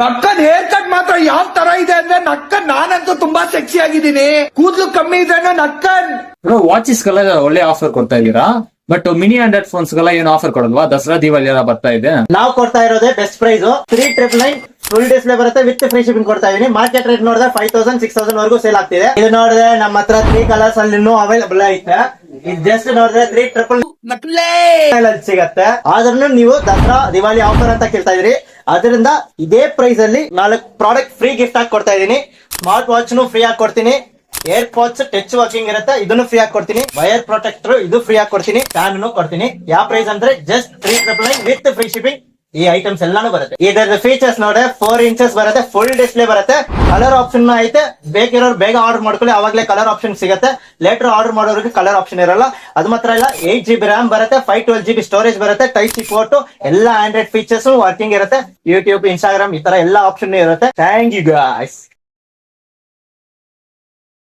ನಕ್ಕನ್ hair cut ಮಾತ್ರ ಯಾವ ತರ ಇದೆ ಅಂದ್ರೆ ನಕ್ಕನ್ ನಾನಂತೂ ತುಂಬಾ ಸೆಕ್ಸಿ ಆಗಿದ್ದೀನಿ. ಕೂದ್ಲು ಕಮ್ಮಿ ಇದ್ರೆ ನಕ್ಕನ್. ವಾಚಸ್ ಗೆಲ್ಲ ಒಳ್ಳೆ ಆಫರ್ ಕೊಡ್ತಾ ಇದೀರಾ, ಬಟ್ ಮಿನಿ ಆಂಡ್ರಾಯ್ಡ್ ಫೋನ್ಸ್ ಗೆಲ್ಲ ಏನು ಆಫರ್ ಕೊಡಲ್ವಾ? ದಸರಾ ದಿವಾಲಿ ಎಲ್ಲ ಬರ್ತಾ ಇದೆ. ನಾವು ಕೊಡ್ತಾ ಇರೋದೇ ಬೆಸ್ಟ್ ಪ್ರೈಸ್ 3999 ಫುಲ್ ಡಿಸ್ಪ್ಲೇ ಬರುತ್ತೆ ವಿತ್ ಫ್ರೀ ಶಿಪ್ಪಿಂಗ್ ಕೊಡ್ತಾ ಇದೀನಿ. ಮಾರ್ಕೆಟ್ ರೇಟ್ ನೋಡಿದ್ರೆ 5000 6000 ವರೆಗೂ ಸೇಲ್ ಆಗ್ತಿದೆ. ಇದು ನೋಡಿದ್ರೆ ನಮ್ಮ ಹತ್ರ 3 ಕಲರ್ಸ್ ಅಲ್ಲಿ ಇನ್ನೂ ಅವೈಲಬಲ್ ಐತೆ. ಇದು ಜಸ್ಟ್ ನೋಡಿದ್ರೆ 3999 ಸಿಗತ್ತೆ. ಆದ್ರೂ ನೀವು ದಸರಾ ದಿವಾಲಿ ಆಫರ್ ಅಂತ ಕೇಳ್ತಾ ಇದೀರಿ, ಅದರಿಂದ ಇದೇ ಪ್ರೈಸ್ ಅಲ್ಲಿ 4 ಪ್ರಾಡಕ್ಟ್ ಫ್ರೀ ಗಿಫ್ಟ್ ಆಗಿ ಕೊಡ್ತಾ ಇದೀನಿ. ಸ್ಮಾರ್ಟ್ ವಾಚ್ ಫ್ರೀ ಆಗಿ ಕೊಡ್ತೀನಿ, ಏರ್ ಪಾಡ್ಸ್ ಟಚ್ ವಾಕಿಂಗ್ ಇರುತ್ತೆ ಇದನ್ನು ಫ್ರೀ ಆಗಿ ಕೊಡ್ತೀನಿ, ವೈರ್ ಪ್ರೊಟೆಕ್ಟರ್ ಇದು ಫ್ರೀ ಆಗಿ ಕೊಡ್ತೀನಿ, ಫ್ಯಾನ್ ಕೊಡ್ತೀನಿ. ಯಾವ ಪ್ರೈಸ್ ಅಂದ್ರೆ ಜಸ್ಟ್ 3999 ವಿತ್ ಫ್ರೀ ಶಿಪ್ಪಿಂಗ್. ಈ ಐಟಮ್ಸ್ ಎಲ್ಲಾನು ಬರುತ್ತೆ. ಇದರ ಫೀಚರ್ಸ್ ನೋಡಿ 4 ಇಂಚಸ್ ಬರುತ್ತೆ, ಫುಲ್ ಡಿಸ್ಪ್ಲೇ ಬರುತ್ತೆ, ಕಲರ್ ಆಪ್ಷನ್ ಐತೆ. ಬೇಕಿರೋರು ಬೇಗ ಆರ್ಡರ್ ಮಾಡ್ಕೊಳ್ಳಿ, ಅವಾಗಲೇ ಕಲರ್ ಆಪ್ಷನ್ ಸಿಗುತ್ತೆ. ಲೇಟರ್ ಆರ್ಡರ್ ಮಾಡೋರಿಗೆ ಕಲರ್ ಆಪ್ಷನ್ ಇರಲ್ಲ. ಅದು ಮಾತ್ರ ಇಲ್ಲ, 8GB ರ್ಯಾಮ್ ಬರುತ್ತೆ, 512GB ಸ್ಟೋರೇಜ್ ಬರುತ್ತೆ, ಟೈಪ್ ಸಿ ಪೋರ್ಟ್, ಎಲ್ಲ ಆಂಡ್ರಾಯ್ಡ್ ಫೀಚರ್ಸ್ ವರ್ಕಿಂಗ್ ಇರುತ್ತೆ. ಯೂಟ್ಯೂಬ್, ಇನ್ಸ್ಟಾಗ್ರಾಮ್ ಈ ತರ ಎಲ್ಲ ಆಪ್ಷನ್ ಇರುತ್ತೆ. Thank you guys.